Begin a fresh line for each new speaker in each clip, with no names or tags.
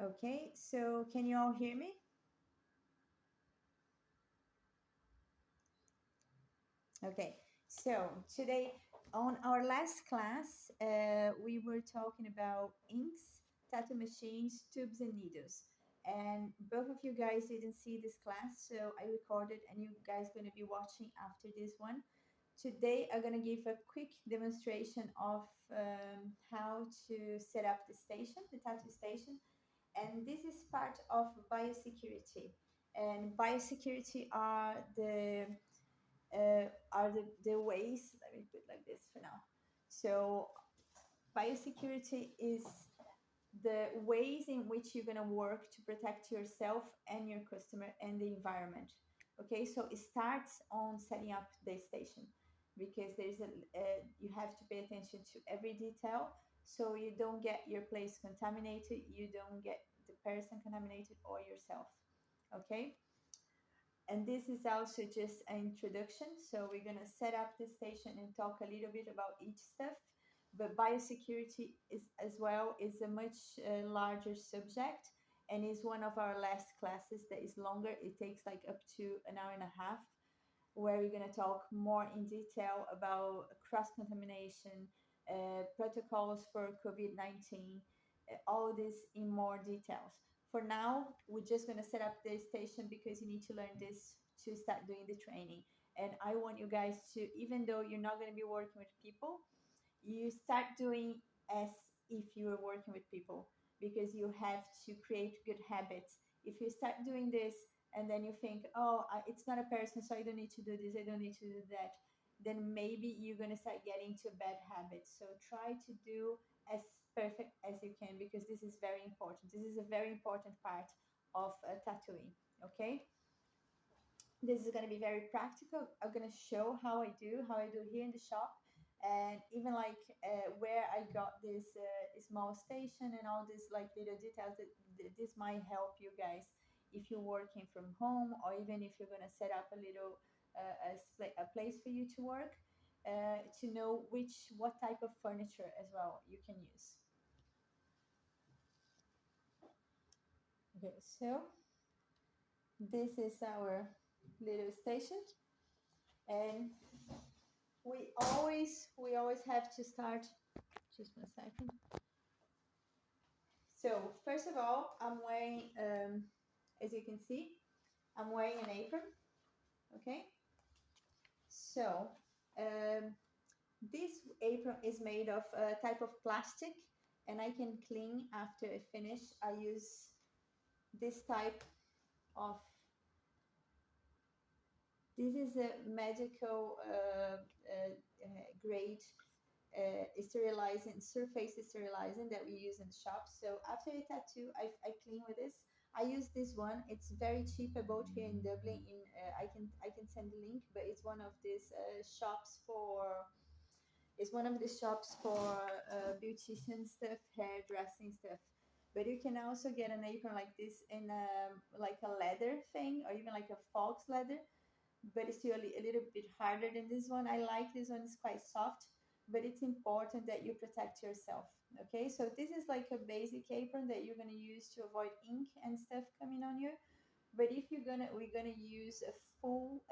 Okay, so can you all hear me? Okay, so today on our last class, we were talking about inks, tattoo machines, tubes, and needles. And both of you guys didn't see this class, so I recorded, and you guys going to be watching after this one. Today, I'm going to give a quick demonstration of how to set up the station, the tattoo station, and this is part of biosecurity. And biosecurity are the ways. Let me put like this for now. So biosecurity is the ways in which you're going to work to protect yourself and your customer and the environment. Okay, so it starts on setting up the station, because you have to pay attention to every detail, so you don't get your place contaminated, you don't get the person contaminated or yourself. Okay, and this is also just an introduction. So we're going to set up the station and talk a little bit about each stuff. But biosecurity is as well is a much larger subject, and is one of our last classes that is longer. It takes like up to an hour and a half, where we're going to talk more in detail about cross contamination, protocols for COVID-19, all this in more details. For now, we're just going to set up the station because you need to learn this to start doing the training. And I want you guys to, even though you're not going to be working with people, you start doing as if you were working with people, because you have to create good habits. If you start doing this and then you think, oh, it's not a person, so I don't need to do this, I don't need to do that, then maybe you're going to start getting to bad habits. So try to do as perfect as you can, because this is very important. This is a very important part of tattooing. Okay, this is going to be very practical. I'm going to show how I do here in the shop, and even like where I got this small station and all this like little details that this might help you guys if you're working from home, or even if you're going to set up a little a place for you to work, to know what type of furniture as well you can use. Okay, so this is our little station, and we always have to start. Just 1 second. So first of all, I'm wearing, as you can see, I'm wearing an apron. Okay, so um, this apron is made of a type of plastic, and I can clean after I finish. I use this type of. This is a medical grade sterilizing, surface sterilizing that we use in the shop. So after a tattoo, I clean with this. I use this one. It's very cheap. I bought here in Dublin. I can send the link, but it's one of these shops for. It's one of the shops for beautician stuff, hairdressing stuff. But you can also get an apron like this in like a leather thing, or even like a fox leather, but it's still a little bit harder than this one. I like this one, it's quite soft, but it's important that you protect yourself. Okay, so this is like a basic apron that you're gonna use to avoid ink and stuff coming on you. But if we're gonna use a full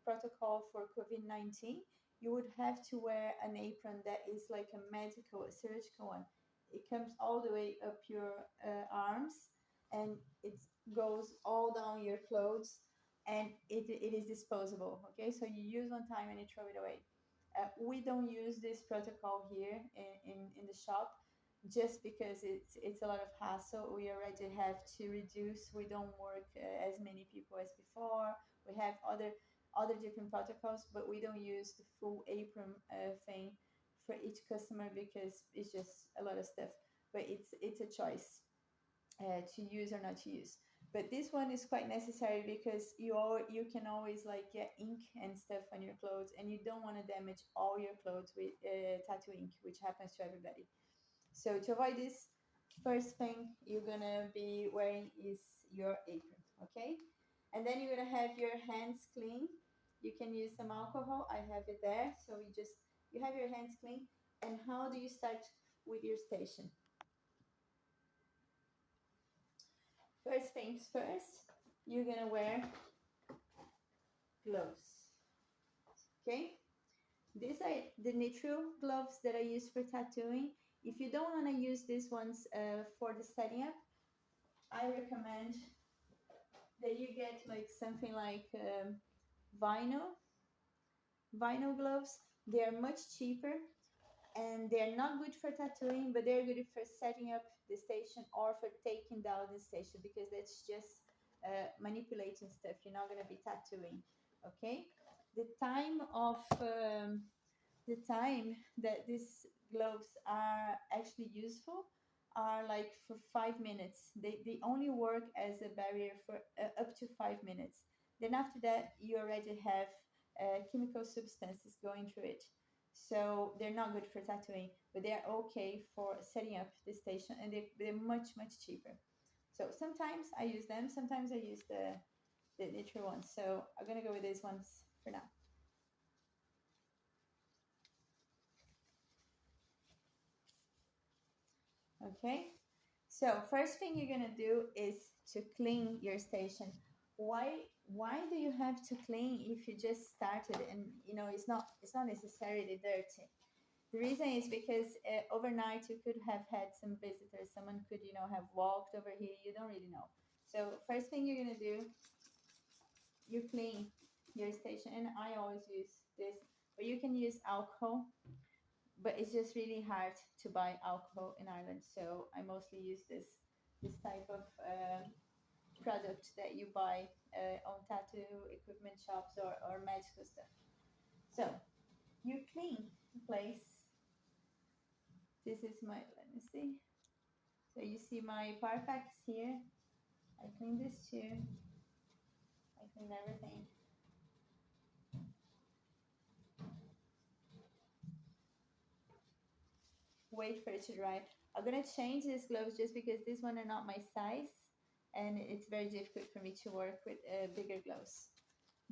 protocol for COVID-19, you would have to wear an apron that is like a medical, a surgical one. It comes all the way up your arms, and it goes all down your clothes, and it is disposable. Okay, so you use one time and you throw it away. We don't use this protocol here in the shop, just because it's a lot of hassle. We already have to reduce. We don't work as many people as before. We have other different protocols, but we don't use the full apron thing for each customer, because it's just a lot of stuff. But it's a choice to use or not to use. But this one is quite necessary, because you can always like get ink and stuff on your clothes, and you don't want to damage all your clothes with tattoo ink, which happens to everybody. So to avoid this, first thing you're gonna be wearing is your apron. Okay, and then you're gonna have your hands clean. You can use some alcohol. I have it there. So you have your hands clean. And how do you start with your station? First things first, you're gonna wear gloves. Okay, these are the natural gloves that I use for tattooing. If you don't want to use these ones for the setting up, I recommend that you get like something like vinyl vinyl gloves. They are much cheaper and they're not good for tattooing, but they're good for setting up the station or for taking down the station because that's just manipulating stuff. You're not going to be tattooing. Okay, the time of the time that these gloves are actually useful are like for 5 minutes. They only work as a barrier for up to 5 minutes. Then after that, you already have chemical substances going through it. So they're not good for tattooing, but they're okay for setting up the station and they're much, much cheaper. So sometimes I use them, sometimes I use the natural ones. So I'm gonna go with these ones for now. Okay, so first thing you're gonna do is to clean your station. Why do you have to clean if you just started and it's not necessarily dirty? The reason is because overnight you could have had some visitors. Someone could have walked over here. You don't really know. So first thing you're gonna do, you clean your station, and I always use this. But you can use alcohol, but it's just really hard to buy alcohol in Ireland. So I mostly use this type of product that you buy on tattoo equipment shops or magical stuff. So you clean the place. This is my, let me see. So you see my power packs here. I clean this too. I clean everything. Wait for it to dry. I'm gonna change these gloves just because these one are not my size, and it's very difficult for me to work with bigger gloves.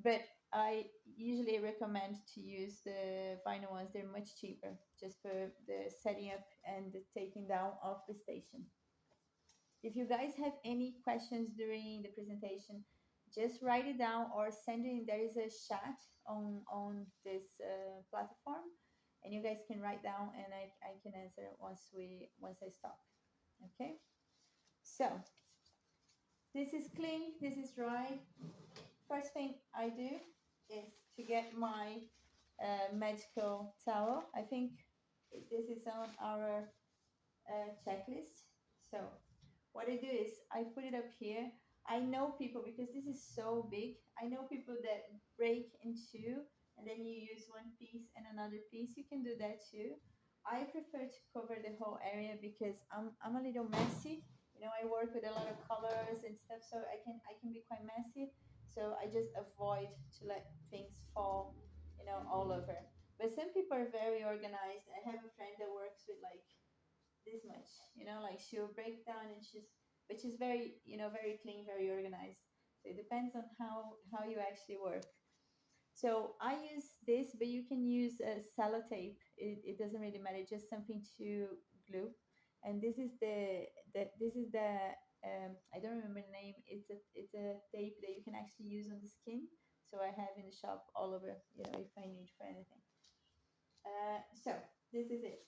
But I usually recommend to use the vinyl ones. They're much cheaper, just for the setting up and the taking down of the station. If you guys have any questions during the presentation, just write it down or send it in. There is a chat on this platform, and you guys can write down, and I can answer once I stop. Okay. So this is clean. This is dry. First thing I do is to get my medical towel. I think this is on our checklist. So what I do is I put it up here. I know people, because this is so big, I know people that break in two and then you use one piece and another piece. You can do that too. I prefer to cover the whole area because I'm a little messy. I work with a lot of colors and stuff, so I can be quite messy. So I just avoid to let things fall, all over. But some people are very organized. I have a friend that works with like this much, like she'll break down and she's very, very clean, very organized. So it depends on how you actually work. So I use this, but you can use sellotape. It doesn't really matter, just something to glue. And this is the I don't remember the name. It's a tape that you can actually use on the skin. So I have in the shop all over, if I need for anything. So this is it.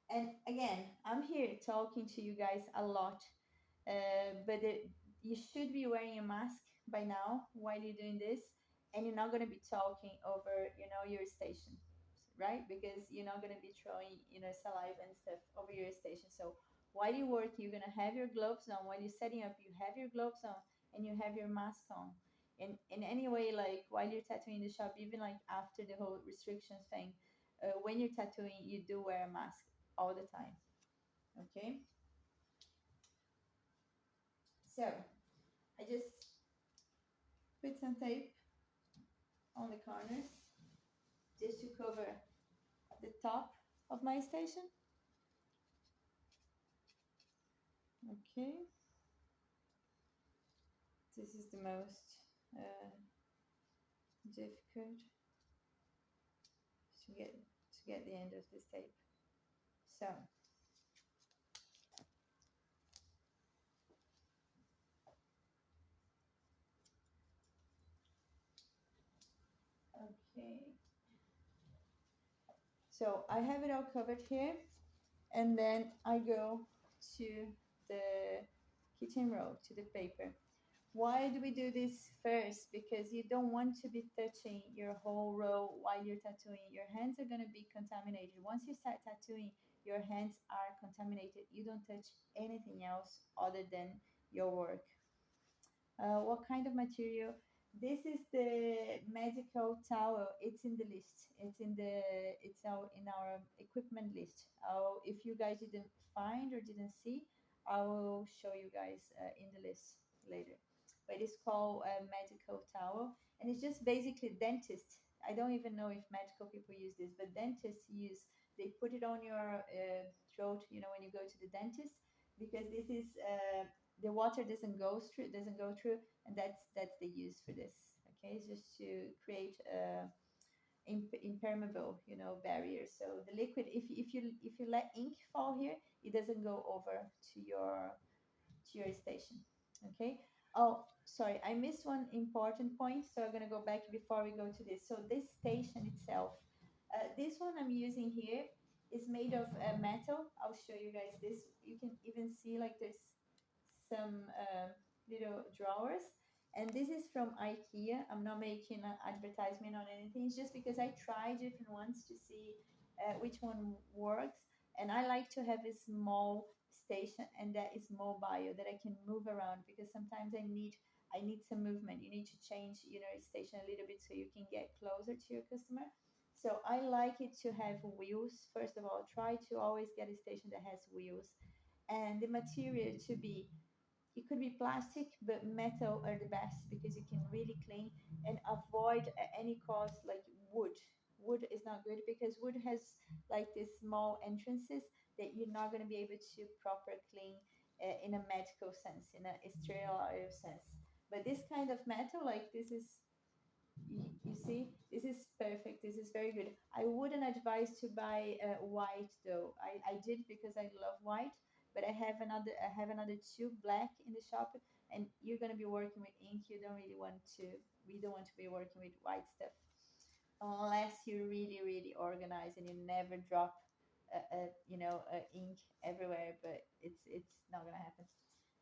And again, I'm here talking to you guys a lot, but you should be wearing a mask by now while you're doing this, and you're not going to be talking over, your station, right? Because you're not going to be throwing, saliva and stuff over your station. So while you work, you're going to have your gloves on. While you're setting up, you have your gloves on and you have your mask on. And in any way, like while you're tattooing in the shop, even like after the whole restrictions thing, when you're tattooing, you do wear a mask all the time. Okay, so I just put some tape on the corners just to cover the top of my station. Okay, this is the most difficult to get the end of this tape. So Okay. So I have it all covered here, and then I go to the kitchen roll, to the paper. Why do we do this first? Because you don't want to be touching your whole row while you're tattooing. Your hands are going to be contaminated. Once you start tattooing, your hands are contaminated. You don't touch anything else other than your work. What kind of material? This is the medical towel. It's in the list. It's in our equipment list. If you guys didn't find or didn't see, I will show you guys in the list later. But it's called a medical towel, and it's just basically dentist. I don't even know if medical people use this, but dentists use. They put it on your throat. You know, when you go to the dentist, because this is the water doesn't go through, and that's the use for this. Okay, it's just to create a impermeable, barrier. So the liquid, if you let ink fall here, it doesn't go over to your station. Okay. Oh, sorry, I missed one important point, so I'm gonna go back before we go to this. So this station itself, this one I'm using here is made of metal. I'll show you guys this. You can even see like there's some little drawers. And this is from IKEA. I'm not making an advertisement on anything. It's just because I tried different ones to see which one works. And I like to have a small station and that is mobile, that I can move around, because sometimes I need some movement. You need to change, station a little bit so you can get closer to your customer. So I like it to have wheels. First of all, try to always get a station that has wheels, and the material to be, it could be plastic, but metal are the best because you can really clean and avoid at any cost like wood. Wood is not good because wood has like these small entrances that you're not going to be able to proper clean in a medical sense, in a sterile sense. But this kind of metal, like this is, you see, this is perfect. This is very good. I wouldn't advise to buy white though. I did because I love white, but I have another two black in the shop, and you're gonna be working with ink. You don't really want to. We don't want to be working with white stuff unless you're really really organized and you never drop ink everywhere. But it's not gonna happen.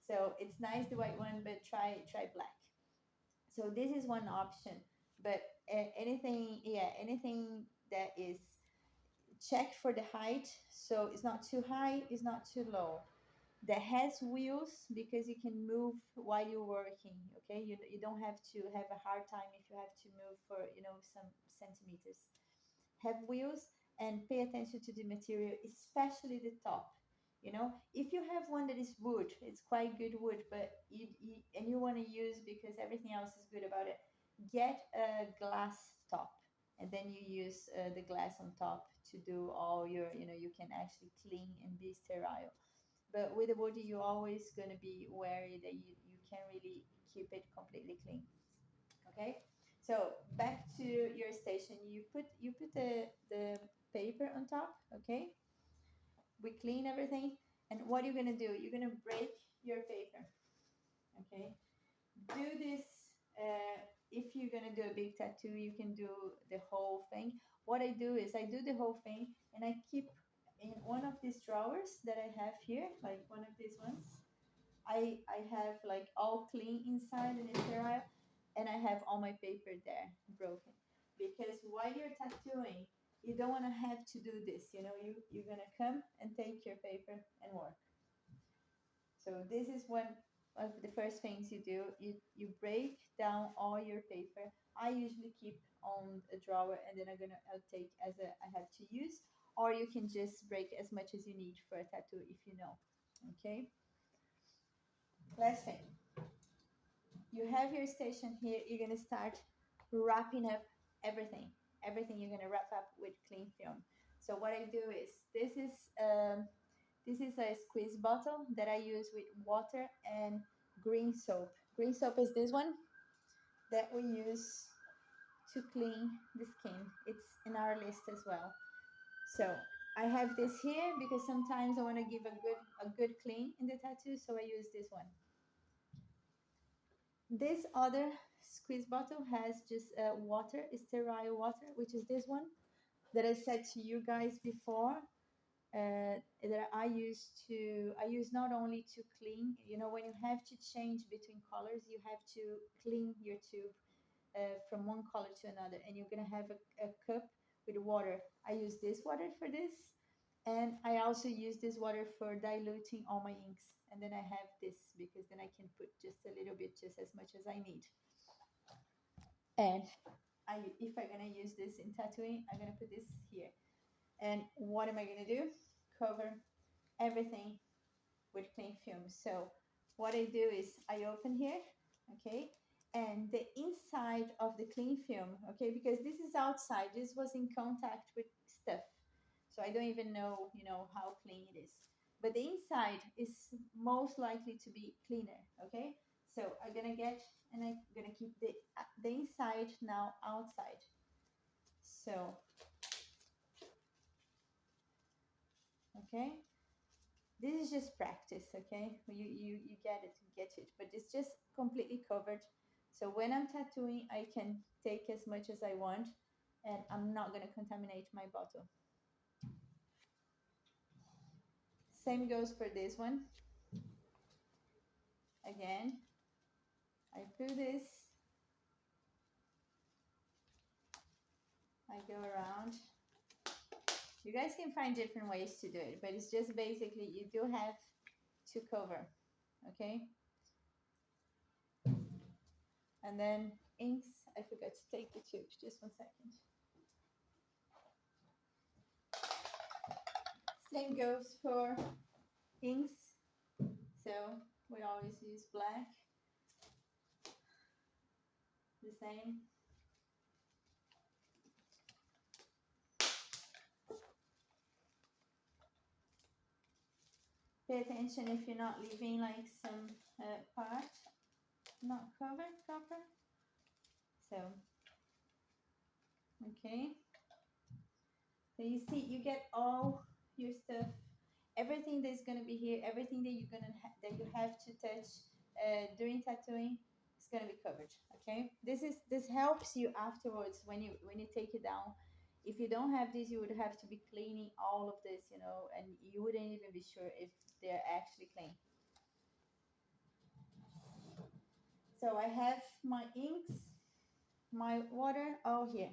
So it's nice the white one, but try black. So this is one option, but anything that is, check for the height, so it's not too high, it's not too low, that has wheels, because you can move while you're working. Okay, you don't have to have a hard time if you have to move for some centimeters. Have wheels, and pay attention to the material, especially the top. If you have one that is wood, it's quite good wood, but you want to use, because everything else is good about it, get a glass top, and then you use the glass on top to do all your, you can actually clean and be sterile. But with the wood, you're always going to be wary that you can't really keep it completely clean. Okay, so back to your station. You put the paper on top. Okay, we clean everything, and what you're gonna do, you're gonna break your paper. Okay, do this. If you're gonna do a big tattoo, you can do the whole thing. What I do is I do the whole thing, and I keep in one of these drawers that I have here, like one of these ones. I have like all clean inside and it's sterile, and I have all my paper there broken, because while you're tattooing, you don't want to have to do this. You're gonna come and take your paper and work. So this is one of the first things you do. You break down all your paper. I usually keep on a drawer, and then I'll take as I have to use, or you can just break as much as you need for a tattoo if you know. Okay. Last thing, you have your station here. You're gonna start wrapping up everything. Everything you're gonna wrap up with cling film. So what I do is, this is a squeeze bottle that I use with water and green soap. Green soap is this one that we use to clean the skin. It's in our list as well. So I have this here because sometimes I want to give a good clean in the tattoo, so I use this one. This other squeeze bottle has just water, sterile water, which is this one that I said to you guys before. That I use not only to clean. You know, when you have to change between colors, you have to clean your tube from one color to another, and you're gonna have a cup with water. I use this water for this, and I also use this water for diluting all my inks. And then I have this because then I can put just a little bit, just as much as I need. And if I'm gonna use this in tattooing, I'm gonna put this here. And what am I gonna do? Cover everything with cling film. So what I do is I open here, okay, and the inside of the cling film, okay, because this is outside, this was in contact with stuff, so I don't even know, you know, how clean it is. But the inside is most likely to be cleaner, okay? So I'm gonna get, and I'm gonna keep the inside now outside. So, okay, this is just practice, okay? You get it, but it's just completely covered. So when I'm tattooing, I can take as much as I want, and I'm not gonna contaminate my bottle. Same goes for this one. Again, I put this, I go around. You guys can find different ways to do it, but it's just basically you do have to cover, okay? And then inks, I forgot to take the tube, just 1 second. Same goes for inks. So we always use black, the same. Pay attention if you're not leaving like some part not covered proper. So, okay. So you see, you get all your stuff, everything that's gonna be here, everything that that you have to touch during tattooing is gonna be covered. Okay. This helps you afterwards when you take it down. If you don't have this, you would have to be cleaning all of this, you know, and you wouldn't even be sure if they're actually clean. So I have my inks, my water, all here.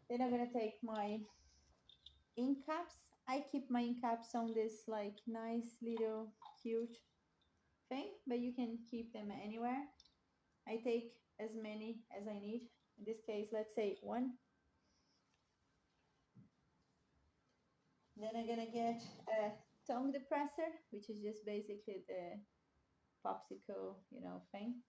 Then I'm gonna take my ink caps. I keep my ink caps on this like nice little cute thing, but you can keep them anywhere. I take as many as I need. In this case, let's say one. Then I'm gonna get a tongue depressor, which is just basically the popsicle, you know, thing.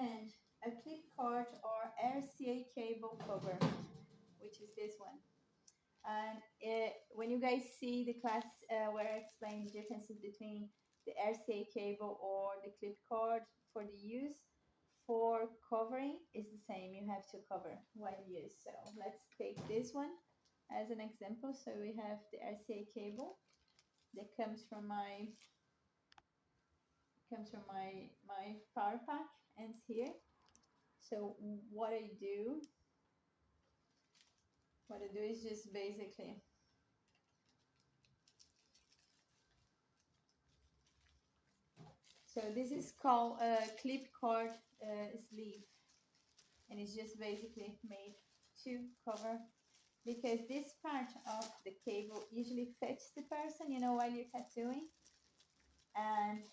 And a clip cord or RCA cable cover, which is this one. And when you guys see the class where I explain the differences between the RCA cable or the clip cord for the use, for covering is the same. You have to cover when you use. So let's take this one as an example. So we have the RCA cable that comes from my power pack, ends here. So what I do is just basically, so this is called a clip cord sleeve, and it's just basically made to cover, because this part of the cable usually fits the person, you know, while you're tattooing, and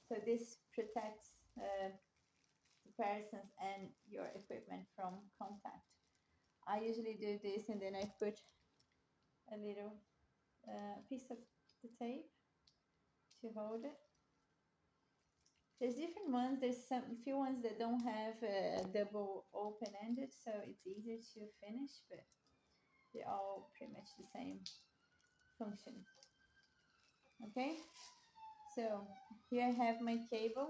so this protects the person and your equipment from contact. I usually do this, and then I put a little piece of the tape to hold it. There's different ones. There's some few ones that don't have double open-ended, so it's easier to finish, but they're all pretty much the same function. Okay, so here I have my cable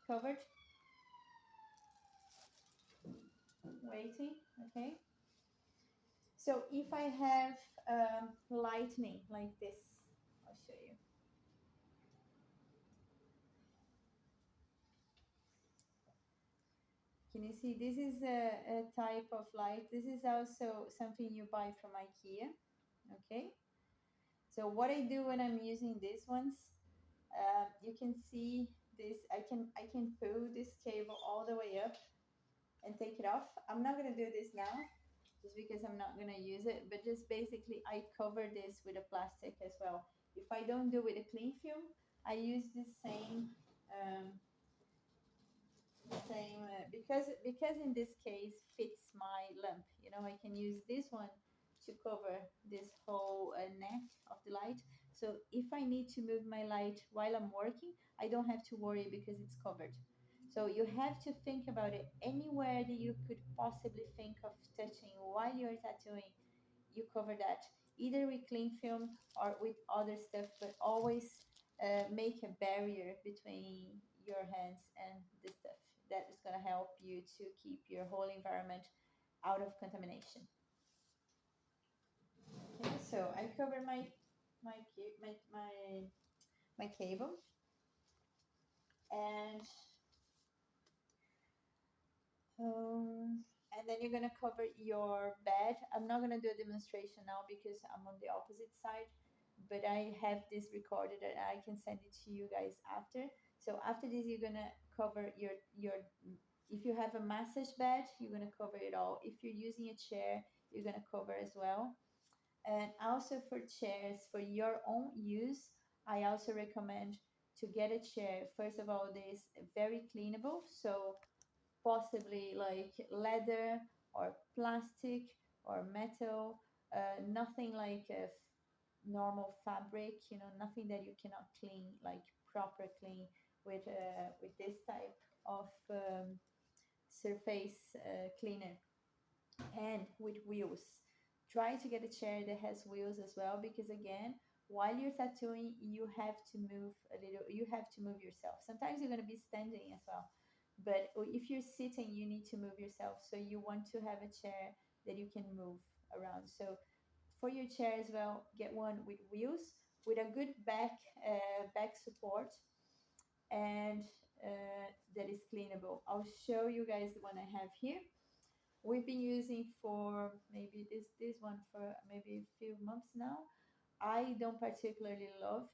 covered, waiting. Okay, so if I have lightning like this, I'll show you. Can you see? This is a type of light. This is also something you buy from IKEA. Okay. So what I do when I'm using these ones, you can see this. I can pull this cable all the way up and take it off. I'm not gonna do this now, just because I'm not gonna use it. But just basically, I cover this with a plastic as well. If I don't do with a cling film, I use this same because in this case fits my lamp. You know, I can use this one to cover this whole neck of the light. So if I need to move my light while I'm working, I don't have to worry because it's covered. So you have to think about it. Anywhere that you could possibly think of touching while you're tattooing, you cover that either with cling film or with other stuff, but always make a barrier between your hands and the stuff. That is going to help you to keep your whole environment out of contamination. Okay, so I cover my cable, and and then you're gonna cover your bed. I'm not gonna do a demonstration now because I'm on the opposite side, but I have this recorded and I can send it to you guys after. So after this, you're gonna cover your. If you have a massage bed, you're gonna cover it all. If you're using a chair, you're gonna cover as well. And also for chairs, for your own use, I also recommend to get a chair. First of all, this very cleanable, so possibly like leather or plastic or metal, nothing like a normal fabric, you know, nothing that you cannot clean, like proper clean with this type of surface cleaner, and with wheels. Try to get a chair that has wheels as well, because again, while you're tattooing, you have to move a little, you have to move yourself. Sometimes you're going to be standing as well, but if you're sitting, you need to move yourself. So you want to have a chair that you can move around. So for your chair as well, get one with wheels, with a good back support, and that is cleanable. I'll show you guys the one I have here. We've been using for maybe this one for maybe a few months now. I don't particularly love.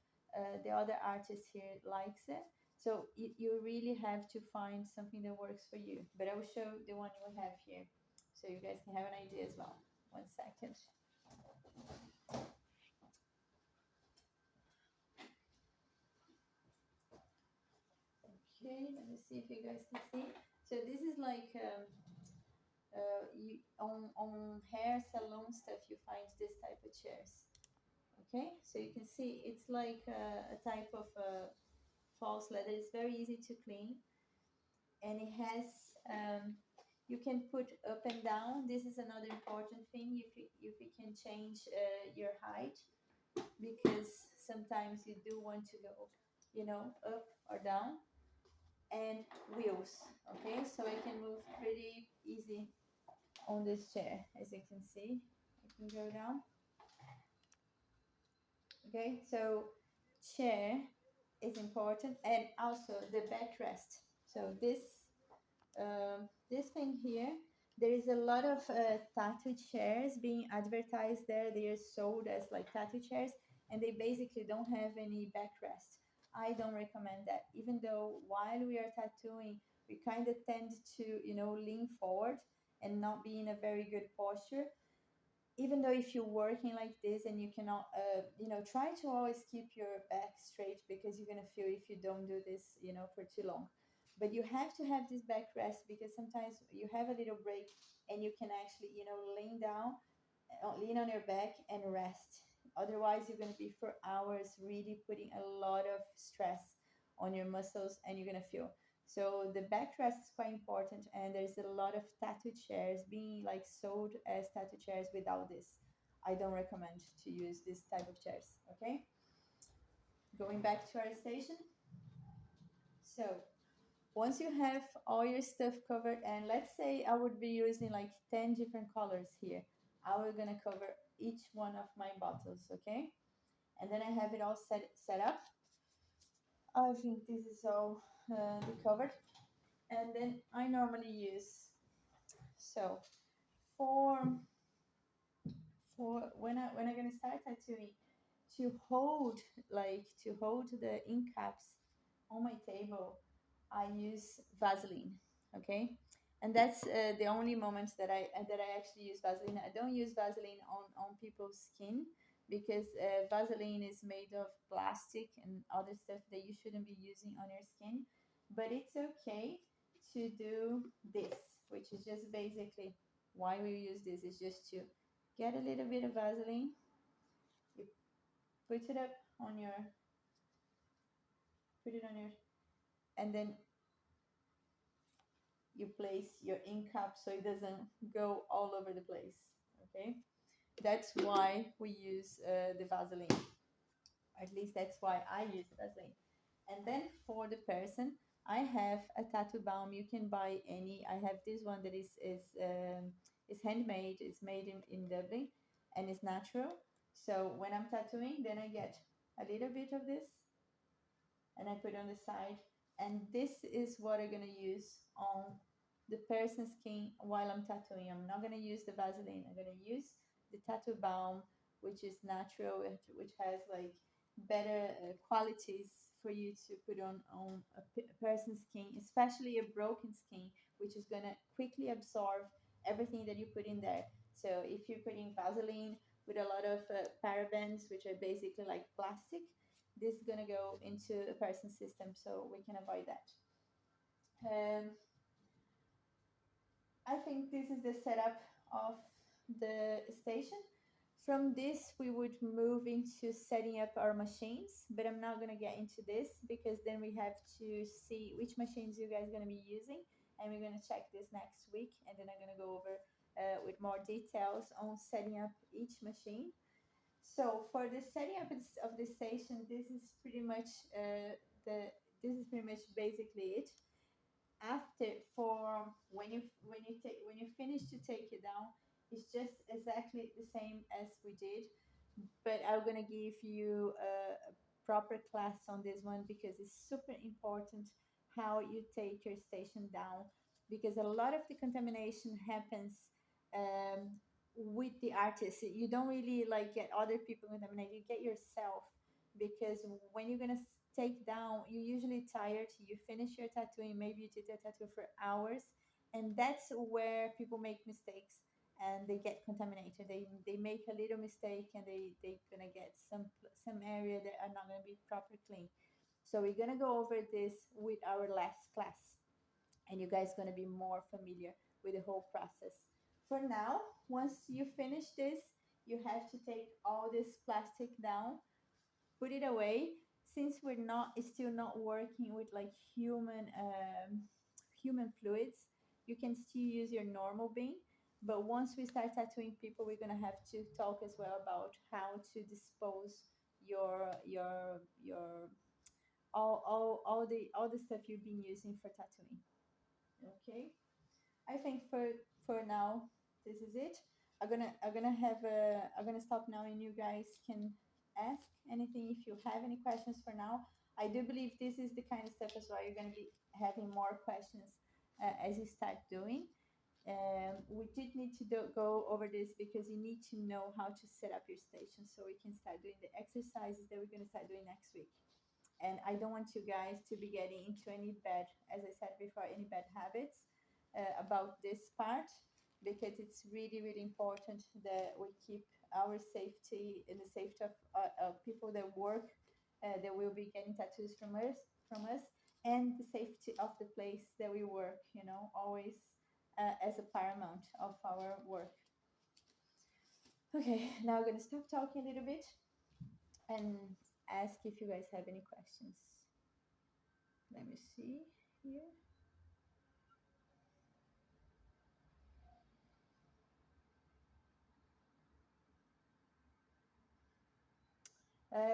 The other artist here likes it. So you really have to find something that works for you. But I will show the one we have here, so you guys can have an idea as well. 1 second. Okay, let me see if you guys can see. So this is like on hair salon stuff, you find this type of chairs. Okay, so you can see it's like a type of false leather. It's very easy to clean, and it has you can put up and down. This is another important thing. If you can change your height, because sometimes you do want to go, you know, up or down. And wheels. Okay, so I can move pretty easy on this chair, as you can see. I can go down. Okay, so chair is important, and also the backrest. So this thing here, there is a lot of tattoo chairs being advertised there. They are sold as like tattoo chairs, and they basically don't have any backrest. I don't recommend that. Even though while we are tattooing, we kind of tend to, you know, lean forward and not be in a very good posture. Even though if you're working like this and you cannot, you know, try to always keep your back straight, because you're going to feel if you don't do this, you know, for too long. But you have to have this backrest, because sometimes you have a little break and you can actually, you know, lean down, lean on your back and rest. Otherwise, you're going to be for hours really putting a lot of stress on your muscles, and you're going to feel. So the backrest is quite important, and there's a lot of tattoo chairs being like sold as tattoo chairs without this. I don't recommend to use this type of chairs. Okay, going back to our station. So once you have all your stuff covered, and let's say I would be using like 10 different colors here, I was gonna cover each one of my bottles. Okay, and then I have it all set up. I think this is all covered. And then I normally use, so for when I'm gonna start tattooing, to hold, to hold the ink caps on my table, I use Vaseline. Okay, and that's the only moments that I actually use Vaseline. I don't use Vaseline on people's skin because Vaseline is made of plastic and other stuff that you shouldn't be using on your skin. But it's okay to do this, which is just basically why we use this is just to get a little bit of Vaseline, you put it up on your, put it on your, and then you place your ink cap so it doesn't go all over the place. Okay, that's why we use the Vaseline. At least that's why I use Vaseline. And then for the person, I have a tattoo balm. You can buy any. I have this one that is handmade. It's made in Dublin, and it's natural. So when I'm tattooing, then I get a little bit of this, and I put on the side. And this is what I'm gonna use on the person's skin while I'm tattooing. I'm not gonna use the Vaseline. I'm gonna use the tattoo balm, which is natural, which has like better qualities for you to put on a person's skin, especially a broken skin, which is gonna quickly absorb everything that you put in there. So if you're putting Vaseline with a lot of parabens, which are basically like plastic, this is gonna go into a person's system, so we can avoid that. I think this is the setup of the station. From this, we would move into setting up our machines, but I'm not gonna get into this because then we have to see which machines you guys are gonna be using, and we're gonna check this next week, and then I'm gonna go over with more details on setting up each machine. So for the setting up of the station, this is pretty much the this is pretty much basically it. After, for when you finish to take it down, it's just exactly the same as we did, but I'm gonna give you a proper class on this one because it's super important how you take your station down, because a lot of the contamination happens with the artist. You don't really like get other people contaminated, you get yourself, because when you're gonna take down, you're usually tired, you finish your tattooing, maybe you did a tattoo for hours, and that's where people make mistakes and they get contaminated. They make a little mistake and they gonna get some area that are not gonna be proper clean. So we're gonna go over this with our last class, and you guys gonna be more familiar with the whole process. For now, once you finish this, you have to take all this plastic down, put it away. Since we're not still not working with like human fluids, you can still use your normal bean. But once we start tattooing people, we're gonna have to talk as well about how to dispose your all the stuff you've been using for tattooing. Okay, I think for now this is it. I'm gonna stop now, and you guys can ask anything if you have any questions for now. I do believe this is the kind of stuff as well you're gonna be having more questions as you start doing. We did need to go over this because you need to know how to set up your station so we can start doing the exercises that we're gonna start doing next week. And I don't want you guys to be getting into any bad, as I said before, any bad habits about this part, because it's really, really important that we keep our safety and the safety of people that work, that will be getting tattoos from us, and the safety of the place that we work. You know, always as a paramount of our work. Okay, now I'm gonna stop talking a little bit and ask if you guys have any questions. Let me see here.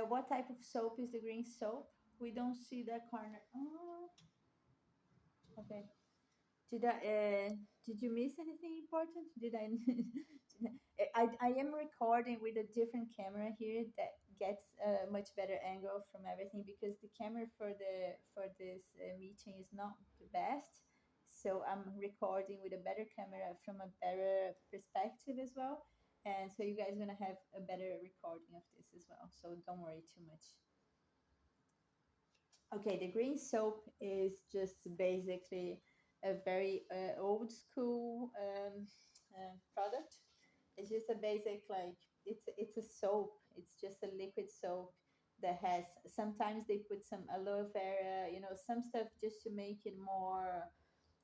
What type of soap is the green soap? We don't see that corner. Oh, okay. Did I? Did you miss anything important? Did I? I am recording with a different camera here that gets a much better angle from everything, because the camera for this meeting is not the best, So I'm recording with a better camera from a better perspective as well. And so you guys are gonna have a better recording of this as well. So don't worry too much. Okay, the green soap is just basically a very old school product. It's just a basic like it's a soap. It's just a liquid soap that has sometimes they put some aloe vera, you know, some stuff just to make it more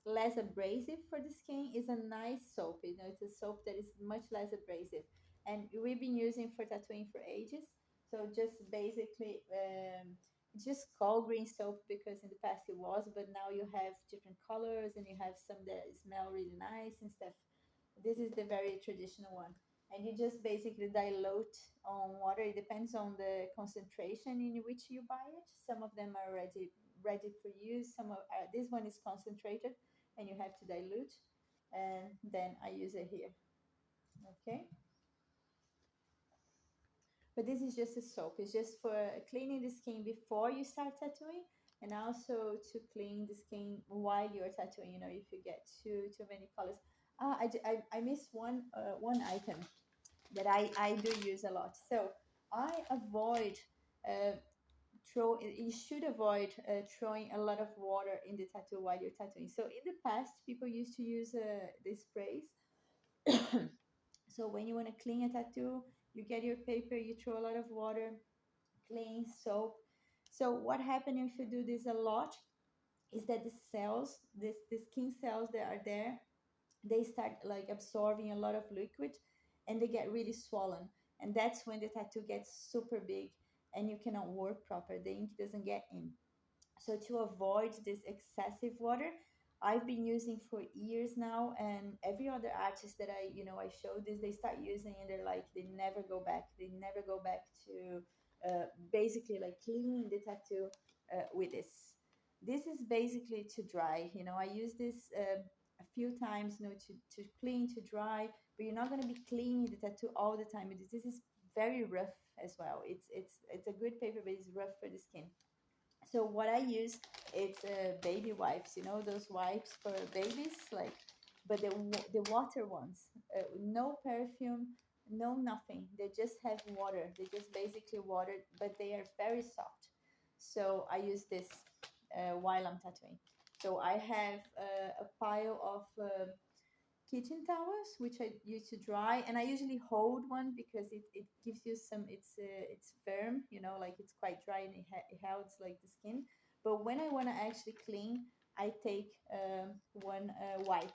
less abrasive for the skin. Is a nice soap. You know, it's a soap that is much less abrasive, and we've been using for tattooing for ages. So just basically, it's just called green soap because in the past it was, but now you have different colors and you have some that smell really nice and stuff. This is the very traditional one, and you just basically dilute on water. It depends on the concentration in which you buy it. Some of them are ready for use. Some of this one is concentrated, and you have to dilute. And then I use it here. Okay, but this is just a soap. It's just for cleaning the skin before you start tattooing, and also to clean the skin while you're tattooing. You know, if you get too many colors. I missed one item that I do use a lot. So I avoid uh, you should avoid throwing a lot of water in the tattoo while you're tattooing. So in the past, people used to use these sprays. So when you want to clean a tattoo, you get your paper, you throw a lot of water, clean soap. So what happens if you do this a lot is that the cells, the skin cells that are there, they start like absorbing a lot of liquid and they get really swollen, and that's when the tattoo gets super big and you cannot work proper, the ink doesn't get in. So to avoid this excessive water, I've been using for years now, and every other artist that I show this, they start using and they're like they never go back, to basically like cleaning the tattoo with this is basically to dry. I use this a few times, to clean, to dry, but you're not going to be cleaning the tattoo all the time because this is very rough as well. It's a good paper, but it's rough for the skin. So what I use is baby wipes. Those wipes for babies, like, but the water ones, no perfume, no nothing. They just have water. They just basically water, but they are very soft. So I use this while I'm tattooing. So I have a pile of kitchen towels which I use to dry, and I usually hold one because it gives you some, it's firm, like it's quite dry, and it holds like the skin. But when I want to actually clean, I take one wipe.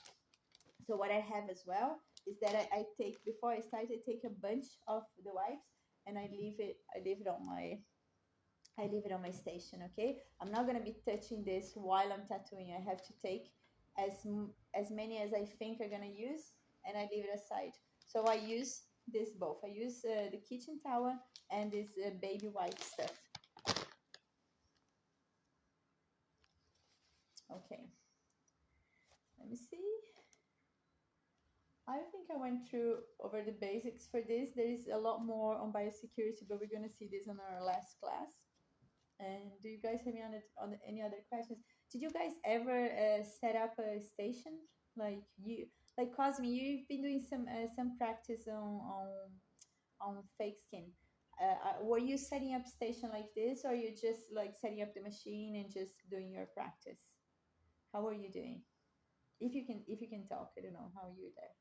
So what I have as well is that I take, before I start, I take a bunch of the wipes and I leave it on my station. Okay, I'm not gonna be touching this while I'm tattooing. I have to take as many as I think I'm gonna use, and I leave it aside. So I use this both. I use the kitchen towel and this baby white stuff. Okay, let me see. I think I went through over the basics for this. There is a lot more on biosecurity, but we're gonna see this on our last class. And do you guys have any other questions? Did you guys ever set up a station like Cosme? You've been doing some practice on fake skin. Were you setting up station like this, or you just like setting up the machine and just doing your practice? How are you doing? If you can talk, I don't know how you're there.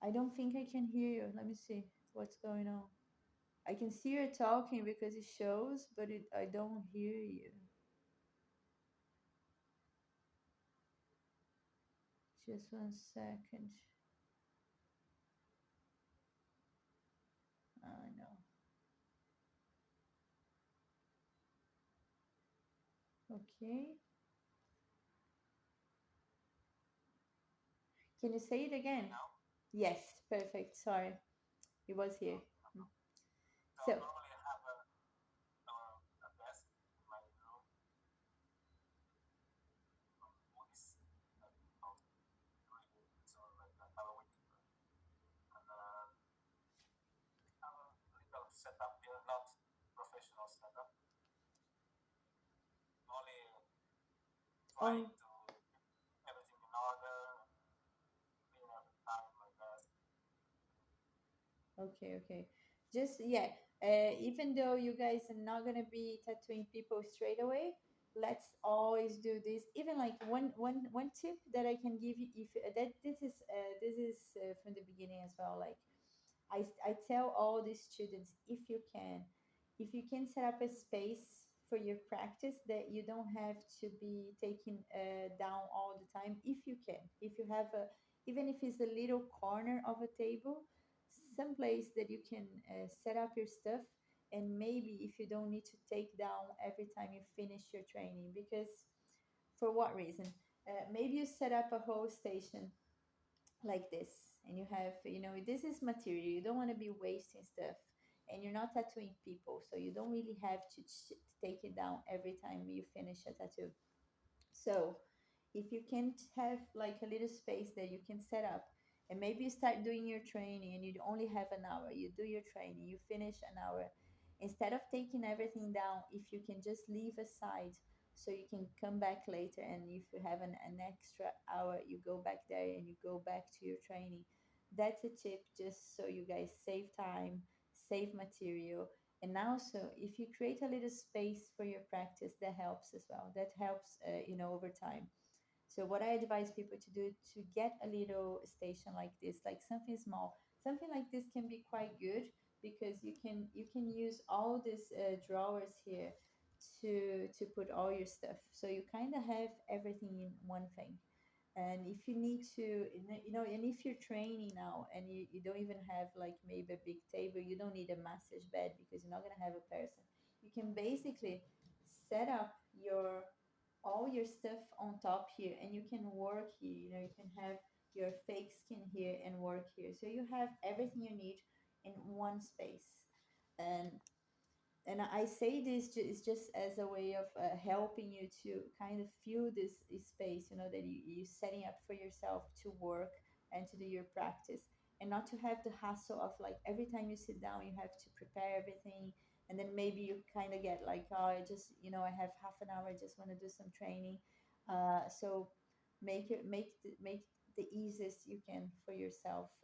I don't think I can hear you. Let me see what's going on. I can see you're talking because it shows, but I don't hear you. Just 1 second. I know. Okay. Can you say it again? Yes, perfect. Sorry. It was here. Mm. So, Oh, okay, okay. Just yeah. Even though you guys are not gonna be tattooing people straight away, let's always do this. Even like one tip that I can give you, if that this is from the beginning as well. Like I tell all the students, if you can set up a space for your practice that you don't have to be taking down all the time. If you can, if you have a, even if it's a little corner of a table, some place that you can set up your stuff, and maybe if you don't need to take down every time you finish your training, because for what reason? Maybe you set up a whole station like this, and you have, this is material, you don't want to be wasting stuff, and you're not tattooing people, so you don't really have to take it down every time you finish a tattoo. So if you can have like a little space that you can set up, and maybe you start doing your training and you only have an hour, you do your training, you finish an hour, instead of taking everything down, if you can just leave aside so you can come back later, and if you have an extra hour, you go back there and you go back to your training. That's a tip, just so you guys save time, save material. And also, if you create a little space for your practice, that helps as well, that helps over time. So what I advise people to do, to get a little station like this, like something small, something like this can be quite good, because you can use all these drawers here to put all your stuff. So you kind of have everything in one thing. And if you need to, and if you're training now and you don't even have like maybe a big table, you don't need a massage bed because you're not going to have a person. You can basically set up your all your stuff on top here, and you can work here. You can have your fake skin here and work here, so you have everything you need in one space. And and I say this is just as a way of helping you to kind of feel this space, that you're setting up for yourself to work and to do your practice, and not to have the hassle of like every time you sit down, you have to prepare everything. And then maybe you kind of get like, oh, I just, I have half an hour, I just want to do some training. So make the easiest you can for yourself,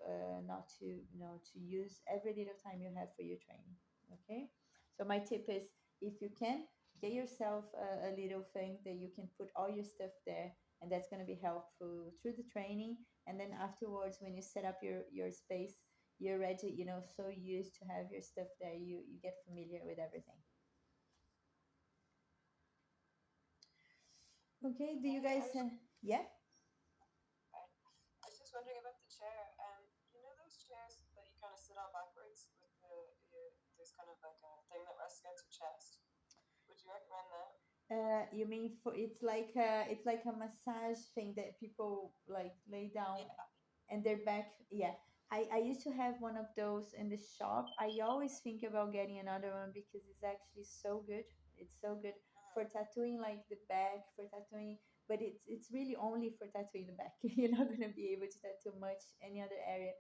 not to, to use every little time you have for your training. Okay. So my tip is, if you can, get yourself a little thing that you can put all your stuff there, and that's going to be helpful through the training. And then afterwards, when you set up your space, you're ready, so used to have your stuff there, you get familiar with everything. Okay, do you guys yeah. You mean, for it's like a massage thing that people like lay down and their back? Yeah, I used to have one of those in the shop. I always think about getting another one because it's actually so good. It's so good for tattooing like the back, for tattooing, but it's really only for tattooing the back. You're not gonna be able to tattoo much any other area,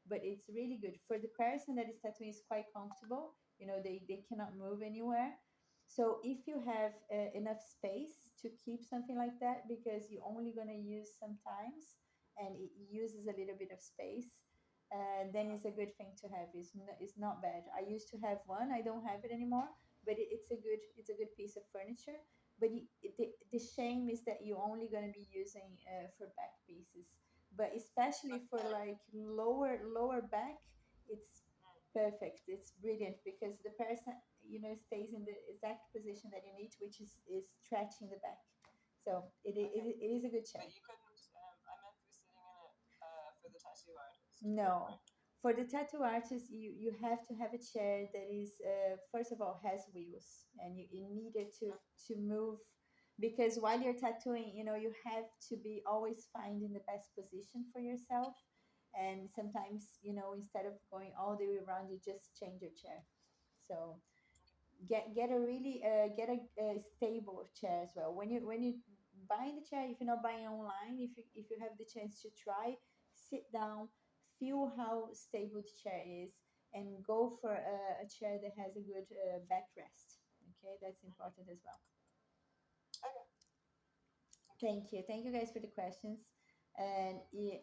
but it's really good for the person that is tattooing. Is quite comfortable. They cannot move anywhere. So if you have enough space to keep something like that, because you're only gonna use sometimes, and it uses a little bit of space, then it's a good thing to have. It's not bad. I used to have one. I don't have it anymore, but it's a good piece of furniture. But the shame is that you're only going to be using for back pieces. But especially for like lower back, it's perfect. It's brilliant because the person stays in the exact position that you need, which is stretching the back. So it is a good chair. No. For the tattoo artist, you have to have a chair that is, first of all, has wheels, and you need it to move, because while you're tattooing, you have to be always finding the best position for yourself. And sometimes, instead of going all the way around, you just change your chair. So get a really get a stable chair as well. When you buying the chair, if you're not buying online, if you have the chance to try, sit down, feel how stable the chair is, and go for a chair that has a good backrest. Okay, that's important as well. Thank you guys for the questions. And yeah,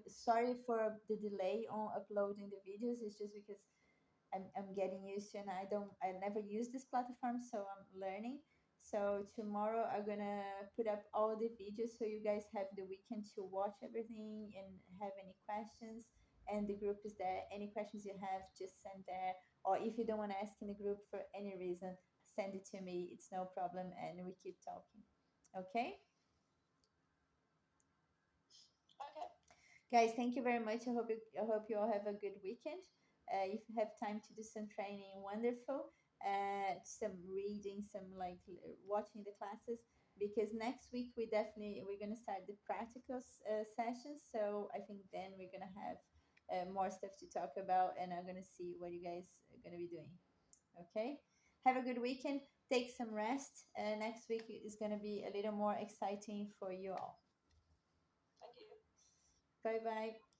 sorry for the delay on uploading the videos. It's just because I'm getting used to, and I never use this platform, so I'm learning. So tomorrow I'm gonna put up all the videos so you guys have the weekend to watch everything and have any questions. And the group is there. Any questions you have, just send there. Or if you don't want to ask in the group for any reason, send it to me. It's no problem, and we keep talking. Okay,
Okay.
guys. Thank you very much. I hope you all have a good weekend. If you have time to do some training, wonderful. Some reading, some like watching the classes, because next week we're gonna start the practical sessions. So I think then we're gonna have more stuff to talk about, and I'm gonna see what you guys are gonna be doing. Okay, have a good weekend. Take some rest. Next week is gonna be a little more exciting for you all.
Thank you.
Bye bye.